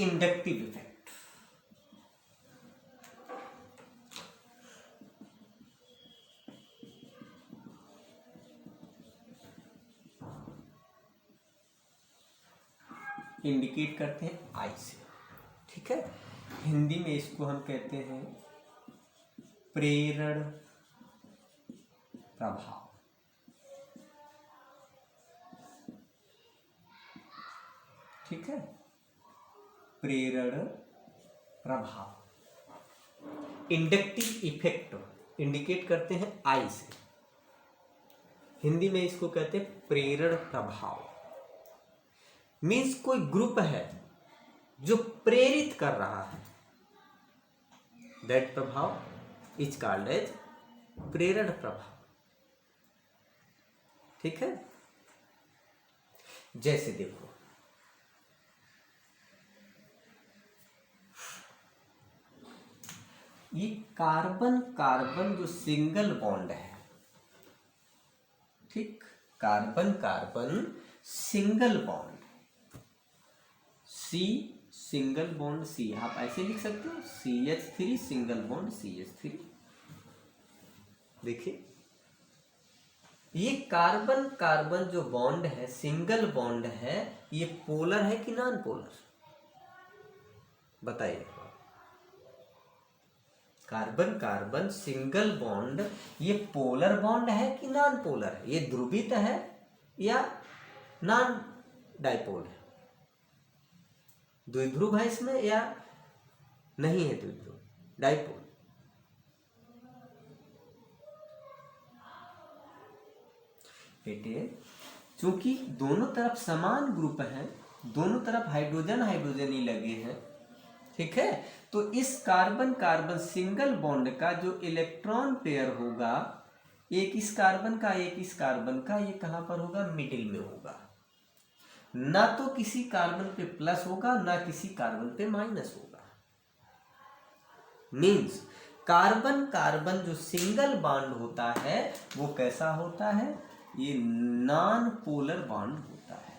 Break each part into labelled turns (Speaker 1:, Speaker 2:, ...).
Speaker 1: Inductive effect. Indicate करते हैं आई से, ठीक है। हिंदी में इसको हम कहते हैं प्रेरण प्रभाव। ठीक है, प्रेरण प्रभाव, इंडक्टिव इफेक्ट इंडिकेट करते हैं आई से। हिंदी में इसको कहते हैं प्रेरण प्रभाव। मीन्स कोई ग्रुप है जो प्रेरित कर रहा है, दैट प्रभाव इज कॉल्ड एज प्रेरण प्रभाव। ठीक है, जैसे देखो ये कार्बन कार्बन जो सिंगल बॉन्ड है, ठीक, carbon carbon single bond, C single bond C, आप ऐसे लिख सकते हो CH3 सिंगल बॉन्ड CH3। देखिए ये कार्बन कार्बन जो बॉन्ड है, सिंगल बॉन्ड है, ये पोलर है कि नॉन पोलर? बताइए। कार्बन कार्बन सिंगल बॉन्ड ये पोलर बॉन्ड है कि नॉन पोलर है? ये ध्रुवित है या नॉन डाइपोल है? द्विध्रुव है इसमें या नहीं है द्विध्रुव, डाइपोल? बेटे चूंकि दोनों तरफ समान ग्रुप है, दोनों तरफ हाइड्रोजन हाइड्रोजन ही लगे हैं, ठीक है, तो इस कार्बन कार्बन सिंगल बॉन्ड का जो इलेक्ट्रॉन पेयर होगा, एक इस कार्बन का एक इस कार्बन का, ये कहां पर होगा? मिडिल में होगा। ना तो किसी कार्बन पे प्लस होगा ना किसी कार्बन पे माइनस होगा। मीन्स कार्बन कार्बन जो सिंगल बॉन्ड होता है वो कैसा होता है? ये नॉन पोलर बॉन्ड होता है।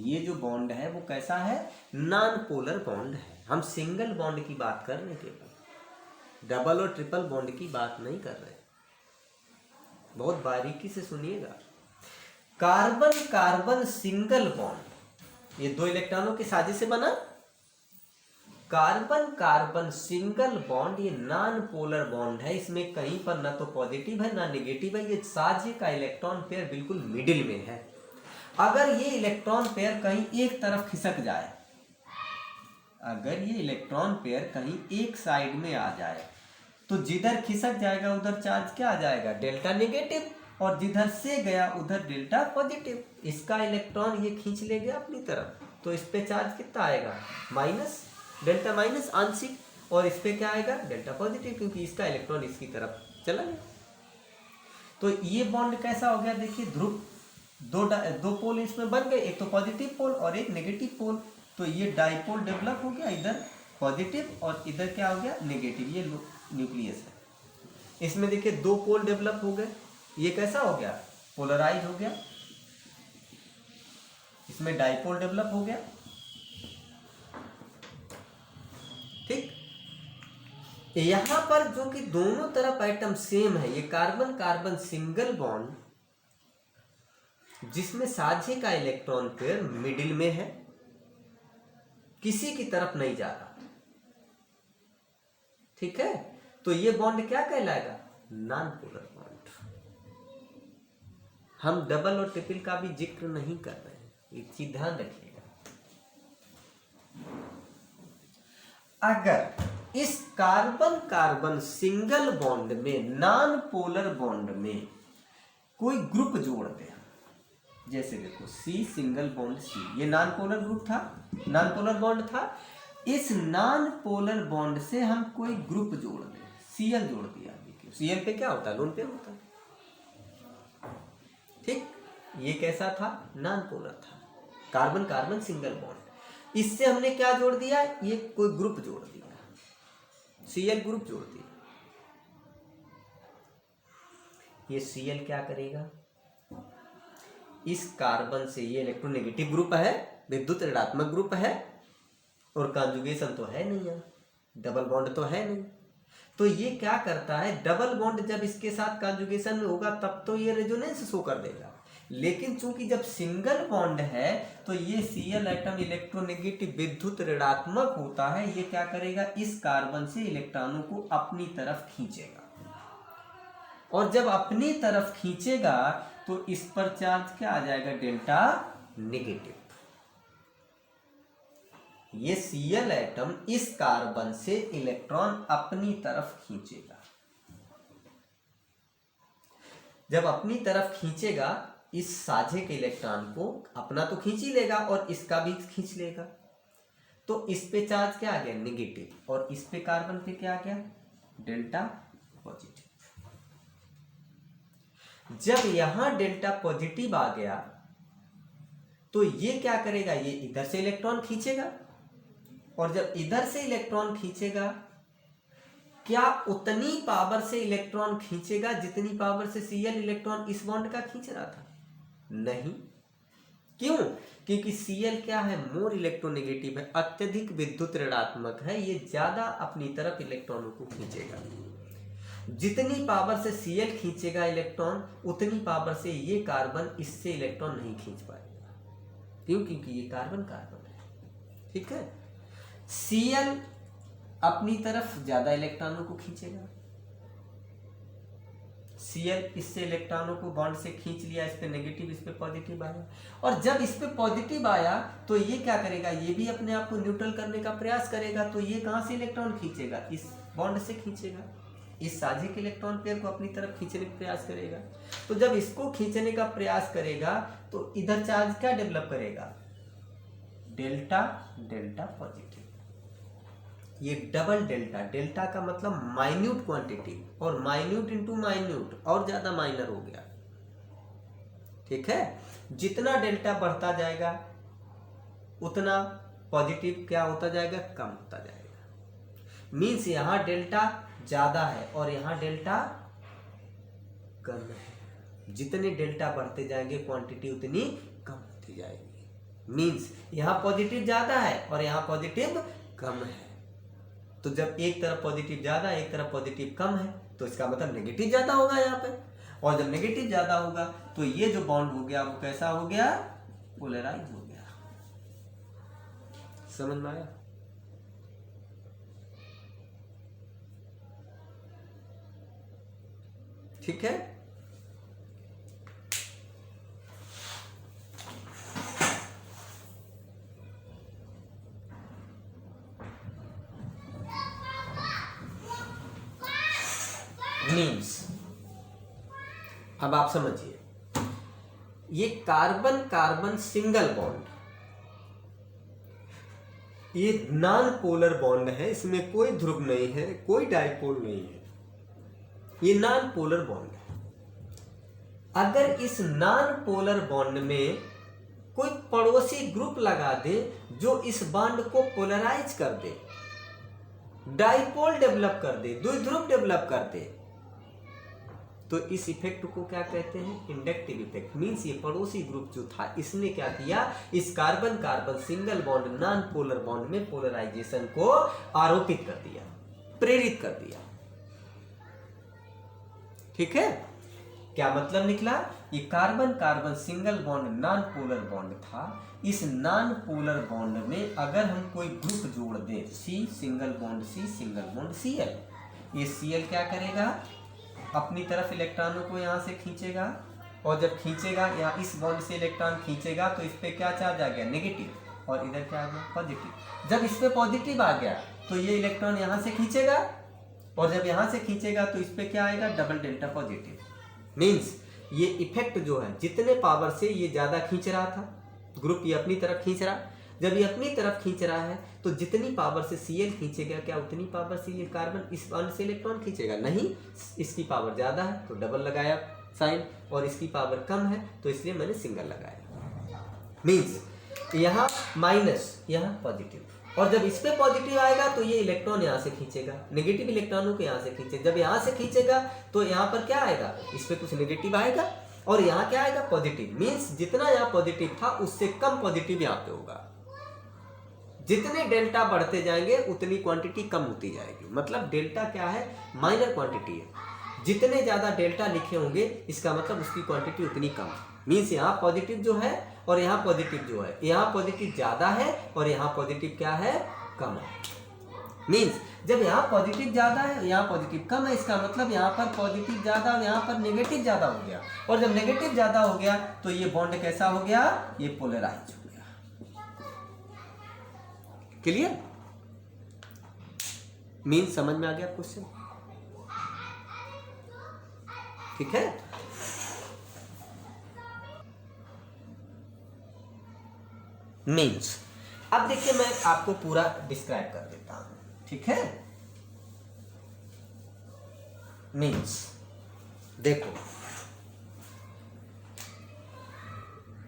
Speaker 1: ये जो बॉन्ड है वो कैसा है? नॉन पोलर बॉन्ड है। हम सिंगल बॉन्ड की बात कर रहे हैं, केवल डबल और ट्रिपल बॉन्ड की बात नहीं कर रहे। बहुत बारीकी से सुनिएगा। कार्बन कार्बन सिंगल बॉन्ड, ये दो इलेक्ट्रॉनों की साझे से बना। कार्बन कार्बन सिंगल बॉन्ड ये नॉन पोलर बॉन्ड है, इसमें कहीं पर ना तो पॉजिटिव है ना नेगेटिव है। ये साझे का इलेक्ट्रॉन पेयर बिल्कुल मिडिल में है। अगर ये इलेक्ट्रॉन पेयर कहीं एक तरफ खिसक जाए, अगर ये इलेक्ट्रॉन पेयर कहीं एक साइड में आ जाए, तो जिधर खिसक जाएगा उधर चार्ज क्या आ जाएगा? Delta negative. और जिधर से गया उधर डेल्टा पॉजिटिव। इसका इलेक्ट्रॉन ये खींच ले गया अपनी तरफ, तो इस पे चार्ज कितना आएगा? माइनस, डेल्टा माइनस आंशिक। और इस पे क्या आएगा? डेल्टा पॉजिटिव, क्योंकि इसका इलेक्ट्रॉन इसकी तरफ चला गया। तो ये बॉन्ड कैसा हो गया? देखिए ध्रुव, दो पोल इसमें बन गए, एक तो पॉजिटिव पोल और एक नेगेटिव पोल। तो ये डाइपोल डेवलप हो गया, इधर पॉजिटिव और इधर क्या हो गया? नेगेटिव। ये न्यूक्लियस है। इसमें देखिए दो पोल डेवलप हो गए, ये कैसा हो गया? पोलराइज हो गया। इसमें डाइपोल डेवलप हो गया, ठीक। यहां पर जो कि दोनों तरफ एटम सेम है, ये कार्बन कार्बन सिंगल बॉन्ड जिसमें साझे का इलेक्ट्रॉन पेयर मिडिल में है, किसी की तरफ नहीं जा रहा, ठीक है। तो ये बॉन्ड क्या कहलाएगा? Non polar bond. हम डबल और ट्रिपल का भी जिक्र नहीं कर रहे हैं, एक चीज ध्यान रखिएगा। अगर इस कार्बन कार्बन सिंगल बॉन्ड में, नॉन पोलर बॉन्ड में कोई ग्रुप जोड़ दे, जैसे देखो C सिंगल बॉन्ड C, ये नॉन पोलर ग्रुप था, नॉन पोलर बॉन्ड था। इस नॉन पोलर बॉन्ड से हम कोई ग्रुप जोड़ दें, Cl जोड़ दिया। देखिए Cl पे क्या होता है? लोन पे होता है, ठीक। ये कैसा था? नॉन पोलर था, कार्बन कार्बन सिंगल बॉन्ड। इससे हमने क्या जोड़ दिया? ये कोई ग्रुप जोड़ दिया, Cl ग्रुप जोड़ दिया। ये Cl क्या करेगा? इस कार्बन से, ये इलेक्ट्रोनेगेटिव ग्रुप है, विद्युत ऋणात्मक ग्रुप है, और कॉन्जुगेशन तो है नहीं, यहाँ डबल बॉन्ड तो है नहीं। तो ये क्या करता है, डबल बॉन्ड जब इसके साथ कॉन्जुगेशन में होगा तब तो ये रेजोनेंस शो कर देगा, लेकिन चूंकि जब सिंगल बॉन्ड है तो ये Cl एटम इलेक्ट्रोनेगेटिव विद्युत ऋणात्मक होता है, ये क्या करेगा, इस कार्बन से इलेक्ट्रॉनों को अपनी तरफ खींचेगा, और जब अपनी तरफ खींचेगा तो इस पर चार्ज क्या आ जाएगा, डेल्टा नेगेटिव। ये Cl एटम इस कार्बन से इलेक्ट्रॉन अपनी तरफ खींचेगा, जब अपनी तरफ खींचेगा इस साझे के इलेक्ट्रॉन को अपना तो खींच ही लेगा और इसका भी खींच लेगा, तो इस पे चार्ज क्या आ गया, नेगेटिव, और इस पे कार्बन पे क्या आ गया, डेल्टा पॉजिटिव। जब यहां डेल्टा पॉजिटिव आ गया तो ये क्या करेगा, ये इधर से इलेक्ट्रॉन खींचेगा, और जब इधर से इलेक्ट्रॉन खींचेगा क्या उतनी पावर से इलेक्ट्रॉन खींचेगा जितनी पावर से Cl इलेक्ट्रॉन इस बॉन्ड का खींच रहा था, नहीं। क्यों, क्योंकि Cl क्या है, मोर इलेक्ट्रोनेगेटिव है, अत्यधिक विद्युत ऋणात्मक है, ये ज्यादा अपनी तरफ इलेक्ट्रॉनों को खींचेगा। जितनी पावर से Cl खींचेगा इलेक्ट्रॉन उतनी पावर से ये कार्बन इससे इलेक्ट्रॉन नहीं खींच पाएगा, क्यों, क्योंकि ये कार्बन कार्बन है, ठीक है। Cl अपनी तरफ ज्यादा इलेक्ट्रॉनों को खींचेगा, Cl इससे इलेक्ट्रॉनों को बॉन्ड से खींच लिया, इस पे नेगेटिव इस पे पॉजिटिव आया, और जब इस पे पॉजिटिव आया तो ये क्या करेगा, ये भी अपने आप को न्यूट्रल करने का प्रयास करेगा, तो ये कहां से इलेक्ट्रॉन खींचेगा, इस बॉन्ड से खींचेगा, इस साझे के इलेक्ट्रॉन पेयर को अपनी तरफ खींचने का प्रयास करेगा। तो जब इसको खींचने का प्रयास करेगा तो इधर चार्ज क्या डेवलप करेगा, डेल्टा, डेल्टा पॉजिटिव। ये डबल डेल्टा, डेल्टा का मतलब माइन्यूट क्वांटिटी, और माइन्यूट इंटू माइन्यूट और ज्यादा माइनर हो गया, ठीक है। जितना डेल्टा बढ़ता जाएगा उतना पॉजिटिव क्या होता जाएगा, कम होता जाएगा। मीन्स यहां डेल्टा ज्यादा है और यहां डेल्टा कम है, जितने डेल्टा बढ़ते जाएंगे क्वांटिटी उतनी कम होती जाएगी। मीन्स यहां पॉजिटिव ज्यादा है और यहां पॉजिटिव कम है, तो जब एक तरफ पॉजिटिव ज्यादा एक तरफ पॉजिटिव कम है तो इसका मतलब नेगेटिव ज्यादा होगा यहाँ पे, और जब नेगेटिव ज्यादा होगा तो ये जो बॉन्ड हो गया वो कैसा हो गया, पोलराइज हो गया। समझ में आया? ठीक है। मीन्स अब आप समझिए, ये कार्बन कार्बन सिंगल बॉन्ड, ये नॉन पोलर बॉन्ड है, इसमें कोई ध्रुव नहीं है, कोई डाइपोल नहीं है, ये नॉन पोलर बॉन्ड है। अगर इस नॉन पोलर बॉन्ड में कोई पड़ोसी ग्रुप लगा दे जो इस बॉन्ड को पोलराइज कर दे, डाइपोल डेवलप कर दे, द्विध्रुव डेवलप कर दे, तो इस इफेक्ट को क्या कहते हैं, इंडक्टिव इफेक्ट। मींस ये पड़ोसी ग्रुप जो था इसने क्या किया, इस carbon carbon single bond non polar bond में पोलराइजेशन को आरोपित कर दिया, प्रेरित कर दिया, ठीक है। क्या मतलब निकला, ये carbon carbon single bond non polar bond था, इस नॉन पोलर बॉन्ड में अगर हम कोई ग्रुप जोड़ दें, C single bond C single bond Cl, ये Cl क्या करेगा, अपनी तरफ इलेक्ट्रॉनों को यहाँ से खींचेगा, और जब खींचेगा यहाँ इस बॉन्ड से इलेक्ट्रॉन खींचेगा तो इस पे क्या चार्ज आ गया, नेगेटिव, और इधर क्या आ गया, पॉजिटिव। जब इस पे पॉजिटिव आ गया तो ये इलेक्ट्रॉन यहाँ से खींचेगा, और जब यहाँ से खींचेगा तो इस पे क्या आएगा, डबल डेल्टा पॉजिटिव। मीन्स ये इफेक्ट जो है, जितने पावर से ये ज्यादा खींच रहा था ग्रुप, ये अपनी तरफ खींच रहा, जब ये अपनी तरफ खींच रहा है तो जितनी पावर से Cl खींचेगा क्या उतनी पावर से ये कार्बन इस बॉन्ड से इलेक्ट्रॉन खींचेगा, नहीं, इसकी पावर ज्यादा है तो डबल लगाया साइन, और इसकी पावर कम है तो इसलिए मैंने सिंगल लगाया। मींस यहाँ माइनस यहाँ पॉजिटिव, और जब इस पे पॉजिटिव आएगा तो ये इलेक्ट्रॉन यहाँ से खींचेगा, नेगेटिव इलेक्ट्रॉनों को यहाँ से खींचेगा, जब यहाँ से खींचेगा तो यहाँ पर क्या आएगा, इस पे कुछ नेगेटिव आएगा, और यहाँ क्या आएगा, पॉजिटिव। मींस जितना यहाँ पॉजिटिव था उससे कम पॉजिटिव यहाँ पे होगा, जितने डेल्टा बढ़ते जाएंगे उतनी क्वांटिटी कम होती जाएगी। मतलब डेल्टा क्या है, माइनर क्वांटिटी है। जितने ज़्यादा डेल्टा लिखे होंगे इसका मतलब उसकी क्वांटिटी उतनी कम। मीन्स यहाँ पॉजिटिव जो है और यहाँ पॉजिटिव जो है, यहाँ पॉजिटिव ज़्यादा है और यहाँ पॉजिटिव क्या है, कम है। मीन्स जब यहाँ पॉजिटिव ज़्यादा है यहाँ पॉजिटिव कम है, इसका मतलब यहाँ पर पॉजिटिव ज़्यादा और यहाँ पर नेगेटिव ज़्यादा हो गया। और जब नेगेटिव ज़्यादा हो गया तो ये बॉन्ड कैसा हो गया, ये पोलराइज हो गया। क्लियर? मीन्स समझ में आ गया क्वेश्चन? ठीक है। मीन्स अब देखिए मैं आपको पूरा डिस्क्राइब कर देता हूं, ठीक है। मीन्स देखो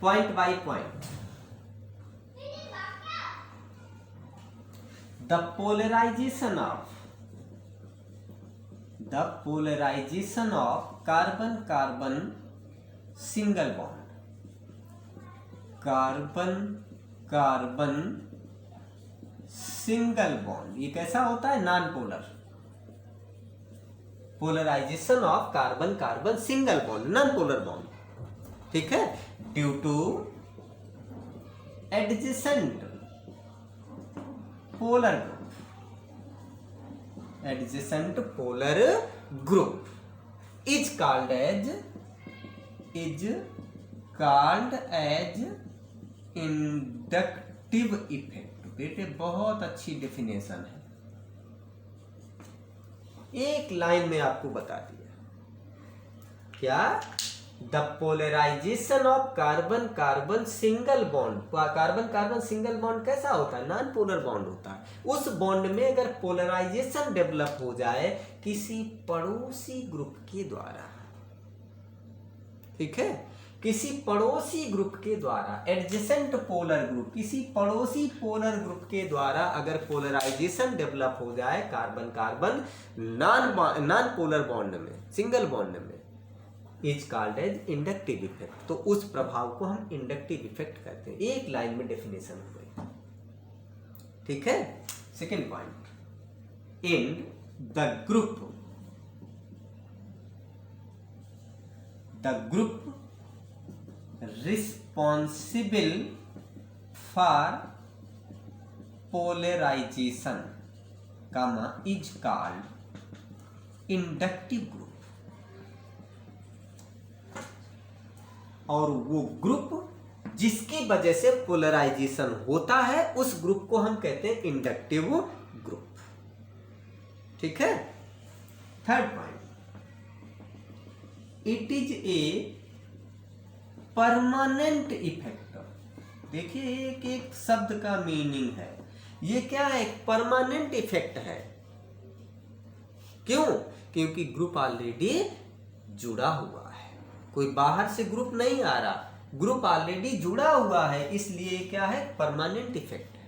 Speaker 1: point by point, the polarisation of carbon carbon single bond, carbon carbon single bond, ये कैसा होता है, non polar. Polarisation of carbon carbon single bond, non polar bond, ठीक है, due to adjacent polar group, adjacent polar group is called as inductive effect. बेटे बहुत अच्छी definition है, एक लाइन में आपको बता दिया। क्या? The polarisation of carbon carbon single bond, carbon carbon single bond कैसा होता है, नॉन पोलर बॉन्ड होता है। उस बॉन्ड में अगर पोलराइजेशन डेवलप हो जाए किसी पड़ोसी ग्रुप के द्वारा, ठीक है, किसी पड़ोसी ग्रुप के द्वारा, एडजेसेंट पोलर ग्रुप, किसी पड़ोसी पोलर ग्रुप के द्वारा अगर पोलराइजेशन डेवलप हो जाए carbon carbon non polar bond में, सिंगल बॉन्ड में, is called as inductive effect. तो उस प्रभाव को हम इंडक्टिव इफेक्ट कहते हैं। एक लाइन में डेफिनेशन हो गई, ठीक है। Second point, in the group responsible for polarization, is called inductive group। और वो ग्रुप जिसकी वजह से पोलराइजेशन होता है उस ग्रुप को हम कहते हैं इंडक्टिव ग्रुप, ठीक है। Third point, it is a permanent effect. देखिए एक एक शब्द का मीनिंग है, ये क्या है, एक परमानेंट इफेक्ट है। क्यों? क्योंकि ग्रुप ऑलरेडी जुड़ा हुआ है, कोई बाहर से ग्रुप नहीं आ रहा, ग्रुप ऑलरेडी जुड़ा हुआ है, इसलिए क्या है, परमानेंट इफेक्ट है।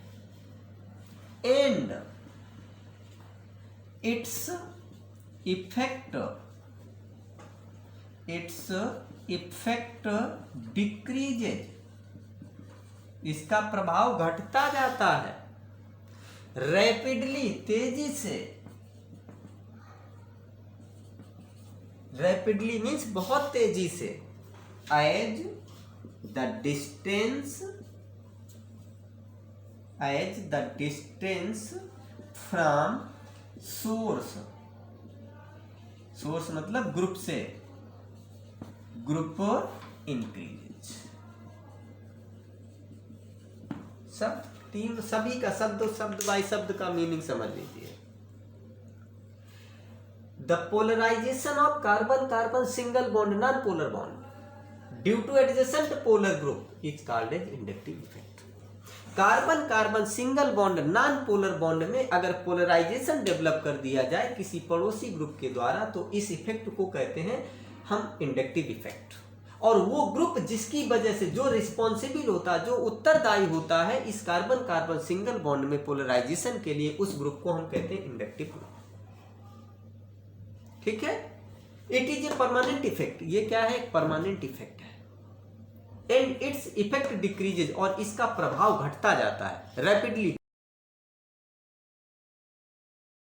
Speaker 1: एंड इट्स इफेक्ट डिक्रीजेज, इसका प्रभाव घटता जाता है रैपिडली, तेजी से। रैपिडली मीन्स बहुत तेजी से, as the distance from source मतलब ग्रुप से, ग्रुप इंक्रीज। सब तीन, सभी का शब्द बाय शब्द का मीनिंग समझ लीजिए। The polarisation of carbon carbon single bond non polar bond due to adjacent polar group is called as inductive effect. Carbon carbon single bond non polar bond में अगर पोलराइजेशन डेवलप कर दिया जाए किसी पड़ोसी ग्रुप के द्वारा तो इस इफेक्ट को कहते हैं हम इंडक्टिव इफेक्ट। और वो ग्रुप जिसकी वजह से जो रिस्पॉन्सिबल होता है, जो उत्तरदायी होता है इस कार्बन कार्बन सिंगल बॉन्ड में पोलराइजेशन के लिए, उस ग्रुप को हम कहते हैं इंडक्टिव ग्रुप, ठीक है। It is a permanent effect, ये क्या है, परमानेंट इफेक्ट है। एंड इट्स इफेक्ट डिक्रीजेज, और इसका प्रभाव घटता जाता है रैपिडली,